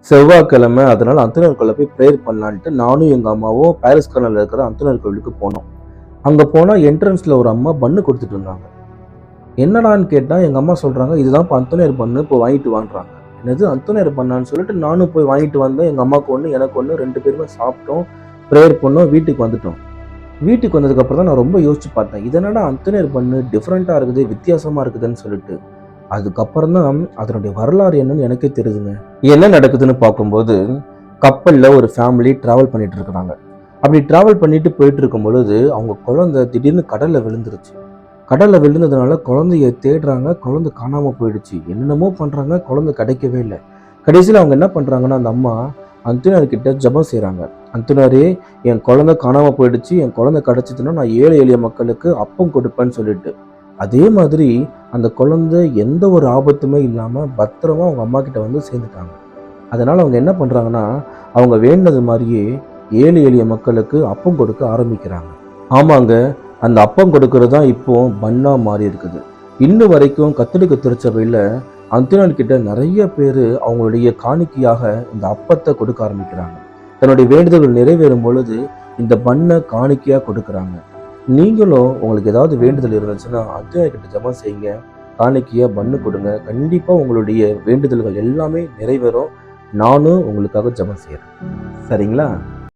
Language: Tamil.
செவ்வாய்க்கிழமை, அதனால அந்தோனியார் கோயில்ல போய் ப்ரேயர் பண்ணலான்ட்டு நானும் எங்க அம்மாவும் பாரிஸ் கார்னர்ல இருக்கிற அந்தோனியார் கோவிலுக்கு போனோம். அங்க போனா என்ட்ரன்ஸ்ல ஒரு அம்மா பன்னு கொடுத்துட்டு இருந்தாங்க. என்னடான்னு கேட்டா எங்க அம்மா சொல்றாங்க, இதுதான்ப்பா அந்தோனியார் பன்னு, போய் வாங்கிட்டு வான்றாங்க. என்னது அந்தோனியார் பன்னான்னு சொல்லிட்டு நானும் போய் வாங்கிட்டு வந்தேன். எங்க அம்மாவுக்கு ஒண்ணு, எனக்கு ஒண்ணு, 2 பேருமே சாப்பிட்டோம். ப்ரேயர் பண்ணோம். வீட்டுக்கு வந்துட்டோம். வீட்டுக்கு வந்ததுக்கு அப்புறம் தான் நான் ரொம்ப யோசிச்சு பார்த்தேன். இது என்னடா அந்தோனியார் பன்னு டிஃபரெண்டா இருக்குது, வித்தியாசமா இருக்குதுன்னு சொல்லிட்டு. அதுக்கப்புறம் தான் அதனுடைய வரலாறு என்னன்னு எனக்கே தெரியுதுங்க. என்ன நடக்குதுன்னு பார்க்கும்போது, கப்பல்ல ஒரு ஃபேமிலி டிராவல் பண்ணிட்டு இருக்கிறாங்க. அப்படி டிராவல் பண்ணிட்டு போயிட்டு இருக்கும் பொழுது அவங்க குழந்தை திடீர்னு கடல்ல விழுந்துருச்சு. கடல்ல விழுந்ததுனால குழந்தைய தேடுறாங்க. குழந்தை காணாம போயிடுச்சு. என்னென்னமோ பண்றாங்க. குழந்தை கிடைக்கவே இல்லை. கடைசியில் அவங்க என்ன பண்றாங்கன்னா, அந்த அம்மா அந்தோனியார் கிட்ட ஜெபம் செய்றாங்க. அந்தோனியாரே, என் குழந்தை காணாம போயிடுச்சு. என் குழந்தை கிடைச்சதுன்னா நான் ஏழை எளிய மக்களுக்கு அப்பம் கொடுப்பேன்னு சொல்லிட்டு. அதே மாதிரி அந்த குழந்தை எந்த ஒரு ஆபத்துமே இல்லாம பத்திரமா அவங்க அம்மா கிட்ட வந்து சேர்ந்துட்டாங்க. அதனால அவங்க என்ன பண்றாங்கன்னா, அவங்க வேண்டினது மாதிரியே ஏழை எளிய மக்களுக்கு அப்பம் கொடுக்க ஆரம்பிக்கிறாங்க. ஆமாங்க, அந்த அப்பம் கொடுக்கறது தான் இப்போ பன்னா மாறி இருக்குது. இன்னும் வரைக்கும் கத்தோலிக்க திருச்சபையில அந்தோனியார் கிட்ட நிறைய பேர் அவங்களுடைய காணிக்கையாக இந்த அப்பத்தை கொடுக்க ஆரம்பிக்கிறாங்க. தன்னுடைய வேண்டுதல்கள் நிறைவேறும் பொழுது இந்த பண்ணை காணிக்கையா கொடுக்குறாங்க. நீங்களும் உங்களுக்கு ஏதாவது வேண்டுதல் இருந்துச்சுன்னா அந்தோனியார் கிட்ட ஜெபம் செய்யுங்க. காணிக்கையா பண்ணு கொடுங்க. கண்டிப்பா உங்களுடைய வேண்டுதல்கள் எல்லாமே நிறைவேறும். நானும் உங்களுக்காக ஜெபம் செய்யறேன். சரிங்களா?